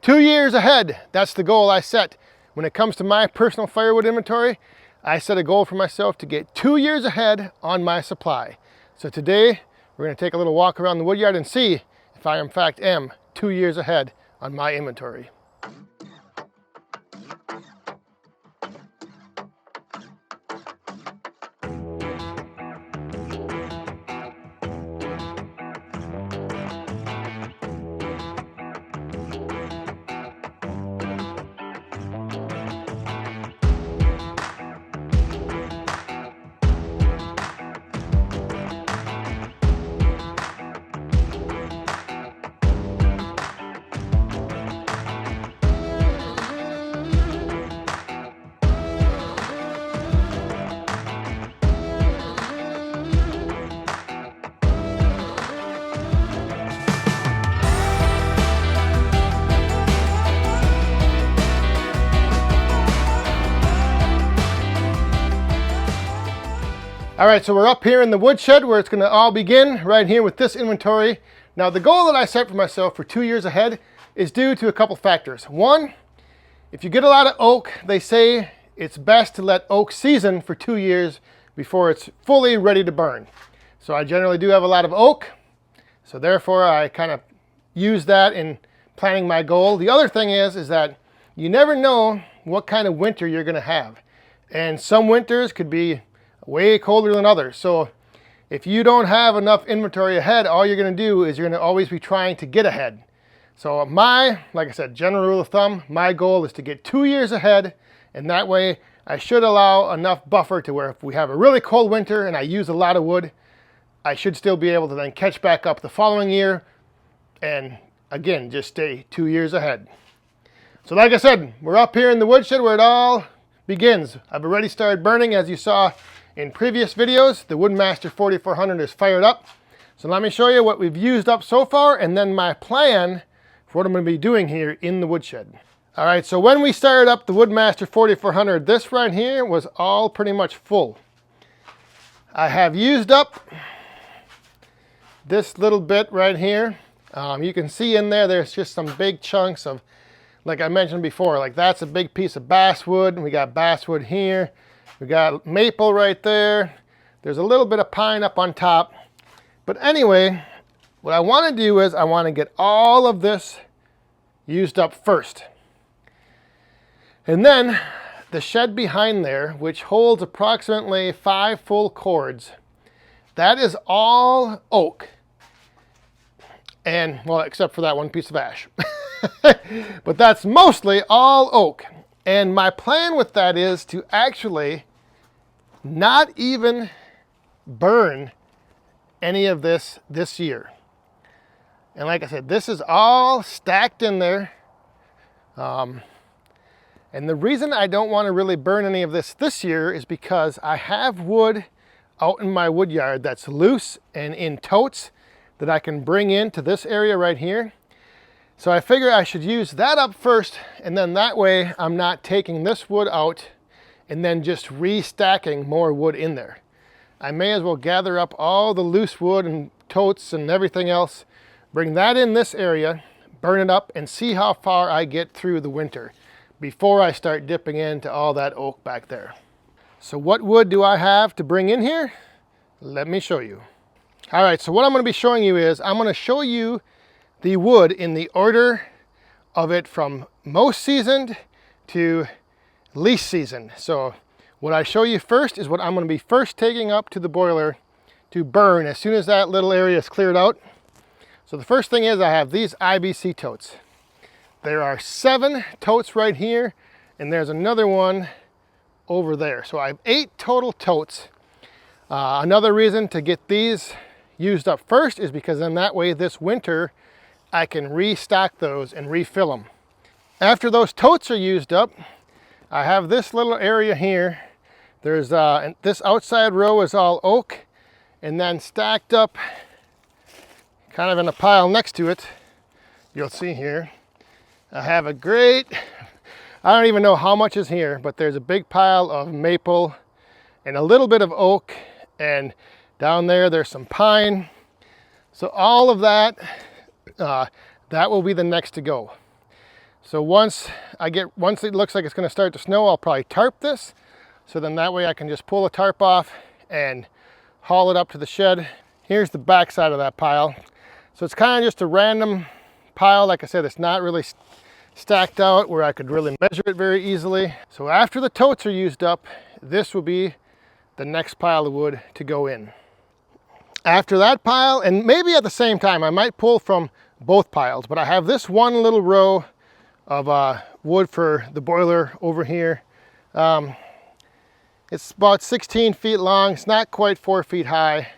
2 years ahead, that's the goal I set. When it comes to my personal firewood inventory, I set a goal for myself to get 2 years ahead on my supply. So today, we're going to take a little walk around the woodyard and see if I in fact am 2 years ahead on my inventory. All right, so we're up here in the woodshed where it's going to all begin, right here with this inventory. Now, the goal that I set for myself for 2 years ahead is due to a couple factors. One, if you get a lot of oak, they say it's best to let oak season for 2 years before it's fully ready to burn. So I generally do have a lot of oak, so therefore I kind of use that in planning my goal. The other thing is that you never know what kind of winter you're going to have. And some winters could be way colder than others. So if you don't have enough inventory ahead, all you're going to do is you're going to always be trying to get ahead. So like I said, general rule of thumb, my goal is to get 2 years ahead, and that way I should allow enough buffer to where if we have a really cold winter and I use a lot of wood, I should still be able to then catch back up the following year and again, just stay 2 years ahead. So like I said, we're up here in the woodshed where it all begins. I've already started burning, as you saw in previous videos. The Woodmaster 4400 is fired up. So let me show you what we've used up so far and then my plan for what I'm going to be doing here in the woodshed. All right, so when we started up the Woodmaster 4400, this right here was all pretty much full. I have used up this little bit right here. You can see in there's just some big chunks of, like I mentioned before, like that's a big piece of basswood, and we got basswood here. We got maple right there. There's a little bit of pine up on top. But anyway, what I want to do is I want to get all of this used up first. And then the shed behind there, which holds approximately 5 full cords, that is all oak. And, well, except for that one piece of ash. But that's mostly all oak. And my plan with that is to actually not even burn any of this year. And like I said, this is all stacked in there. And the reason I don't want to really burn any of this year is because I have wood out in my wood yard that's loose and in totes that I can bring into this area right here. So I figure I should use that up first, and then that way I'm not taking this wood out and then just restacking more wood in there. I may as well gather up all the loose wood and totes and everything else, bring that in this area, burn it up, and see how far I get through the winter before I start dipping into all that oak back there. So what wood do I have to bring in here? Let me show you. All right, so what I'm going to be showing you is I'm going to show you the wood in the order of it from most seasoned to least seasoned. So what I show you first is what I'm going to be first taking up to the boiler to burn as soon as that little area is cleared out. So the first thing is I have these IBC totes. There are 7 totes right here, and there's another one over there. So I have 8 total totes. Another reason to get these used up first is because then that way this winter I can restock those and refill them. After those totes are used up, I have this little area here. There's this outside row is all oak, and then stacked up kind of in a pile next to it, you'll see here, I have a great, I don't even know how much is here, but there's a big pile of maple and a little bit of oak, and down there's some pine. So all of that, that will be the next to go. So once it looks like it's going to start to snow, I'll probably tarp this. So then that way I can just pull the tarp off and haul it up to the shed. Here's the back side of that pile. So it's kind of just a random pile. Like I said, it's not really stacked out where I could really measure it very easily. So after the totes are used up, this will be the next pile of wood to go in. After that pile, and maybe at the same time, I might pull from both piles, but I have this one little row of wood for the boiler over here. It's about 16 feet long. It's not quite 4 feet high.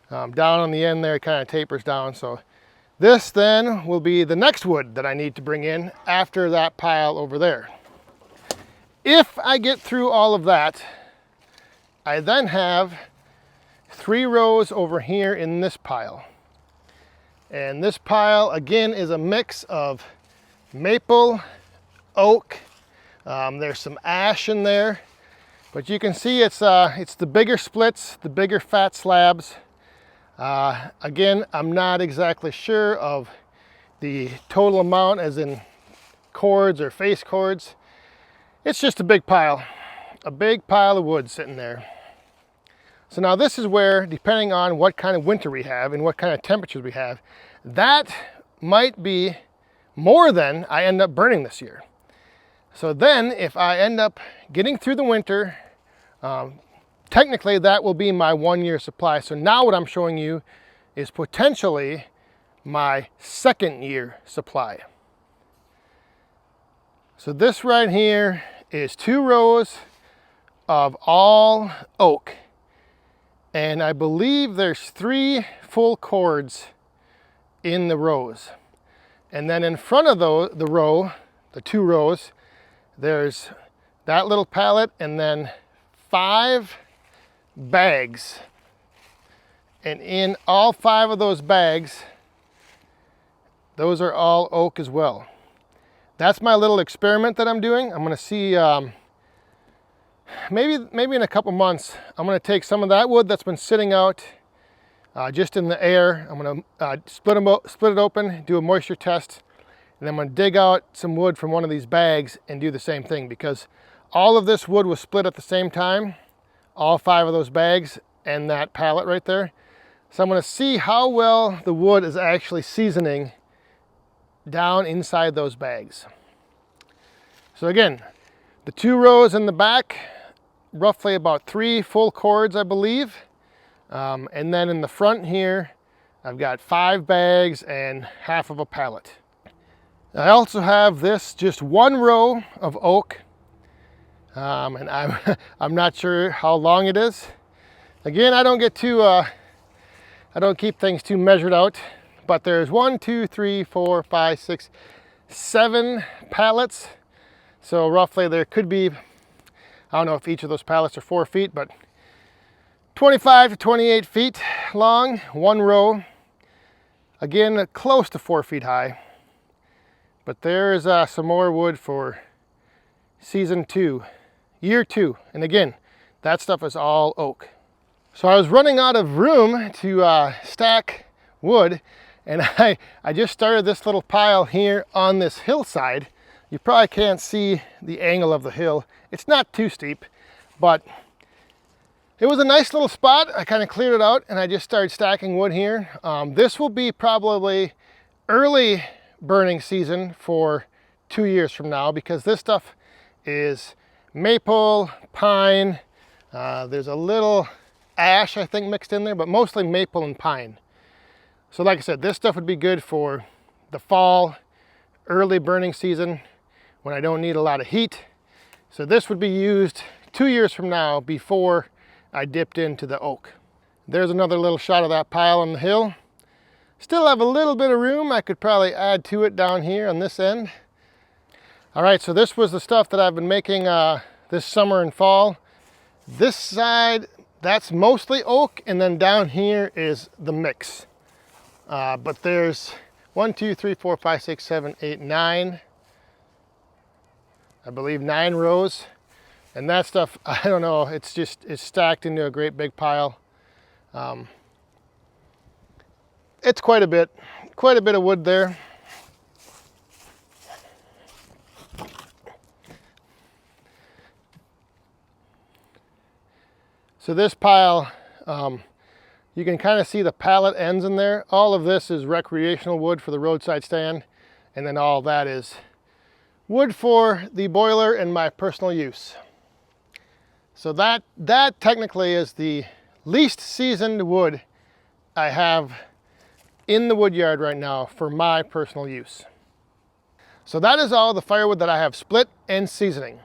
Down on the end there, it kind of tapers down. So this then will be the next wood that I need to bring in after that pile over there. If I get through all of that, I then have 3 rows over here in this pile. And this pile again is a mix of maple, oak, there's some ash in there, but you can see it's the bigger splits, the bigger fat slabs. Again, I'm not exactly sure of the total amount as in cords or face cords. It's just a big pile of wood sitting there. So now this is where, depending on what kind of winter we have and what kind of temperatures we have, that might be more than I end up burning this year. So then if I end up getting through the winter, technically that will be my 1 year supply. So now what I'm showing you is potentially my 2nd year supply. So this right here is 2 rows of all oak. And I believe there's 3 full cords in the rows. And then in front of the 2 rows, there's that little pallet and then 5 bags. And in all 5 of those bags, those are all oak as well. That's my little experiment that I'm doing. I'm gonna see, maybe in a couple months, I'm gonna take some of that wood that's been sitting out just in the air. I'm gonna split it open, do a moisture test, and then I'm gonna dig out some wood from one of these bags and do the same thing, because all of this wood was split at the same time, all 5 of those bags and that pallet right there. So I'm gonna see how well the wood is actually seasoning down inside those bags. So again, the 2 rows in the back, roughly about 3 full cords, I believe. And then in the front here, I've got 5 bags and half of a pallet. I also have this just 1 row of oak, and I'm not sure how long it is. Again, I don't keep things too measured out, but there's 1, 2, 3, 4, 5, 6, 7 pallets. So roughly there could be, I don't know if each of those pallets are 4 feet, but 25 to 28 feet long, 1 row. Again, close to 4 feet high. But there's some more wood for season 2, year 2. And again, that stuff is all oak. So I was running out of room to stack wood, and I just started this little pile here on this hillside. You probably can't see the angle of the hill. It's not too steep, but it was a nice little spot. I kind of cleared it out and I just started stacking wood here. This will be probably early burning season for 2 years from now, because this stuff is maple, pine. There's a little ash, I think, mixed in there, but mostly maple and pine. So like I said, this stuff would be good for the fall, early burning season when I don't need a lot of heat. So this would be used 2 years from now before I dipped into the oak. There's another little shot of that pile on the hill. Still have a little bit of room. I could probably add to it down here on this end. All right, so this was the stuff that I've been making this summer and fall. This side, that's mostly oak, and then down here is the mix. But there's 1, 2, 3, 4, 5, 6, 7, 8, 9. I believe 9 rows. And that stuff, I don't know, it's stacked into a great big pile. It's quite a bit of wood there. So this pile, you can kind of see the pallet ends in there. All of this is recreational wood for the roadside stand. And then all that is wood for the boiler and my personal use. So that technically is the least seasoned wood I have in the wood yard right now for my personal use. So that is all the firewood that I have split and seasoning.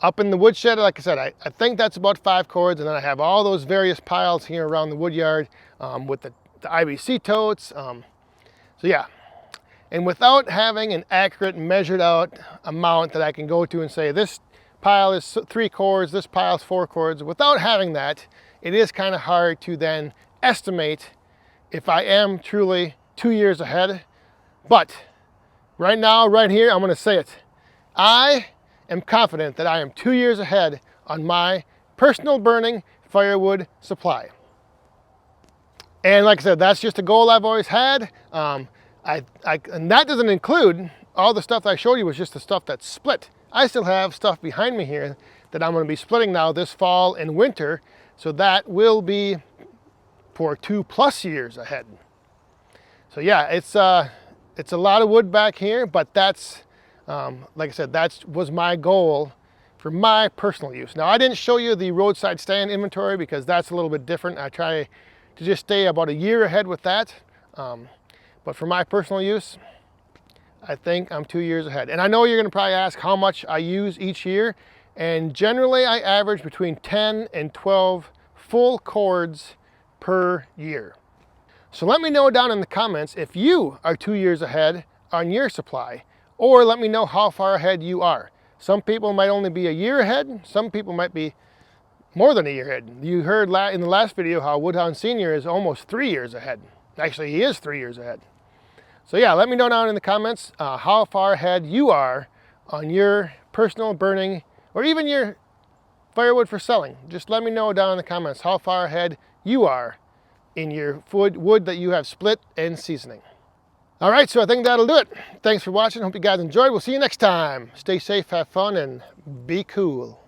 Up in the woodshed, like I said, I think that's about 5 cords, and then I have all those various piles here around the wood yard with the IBC totes. So yeah, and without having an accurate measured out amount that I can go to and say this pile is 3 cords, this pile is 4 cords, without having that, it is kind of hard to then estimate if I am truly 2 years ahead. But right now, right here, I'm going to say it. I am confident that I am 2 years ahead on my personal burning firewood supply. And like I said, that's just a goal I've always had. And that doesn't include all the stuff I showed you was just the stuff that's split. I still have stuff behind me here that I'm going to be splitting now this fall and winter. So that will be for 2+ years ahead. So yeah, it's a lot of wood back here, but that's, like I said, that was my goal for my personal use. Now, I didn't show you the roadside stand inventory because that's a little bit different. I try to just stay about a year ahead with that. But for my personal use, I think I'm 2 years ahead. And I know you're gonna probably ask how much I use each year. And generally I average between 10 and 12 full cords per year. So let me know down in the comments if you are 2 years ahead on your supply, or let me know how far ahead you are. Some people might only be a year ahead. Some people might be more than a year ahead. You heard in the last video how Woodhound Senior is almost 3 years ahead. Actually, he is 3 years ahead. So yeah, let me know down in the comments how far ahead you are on your personal burning or even your firewood for selling. Just let me know down in the comments how far ahead you are in your wood that you have split and seasoning. All right, so I think that'll do it. Thanks for watching. Hope you guys enjoyed. We'll see you next time. Stay safe, have fun, and be cool.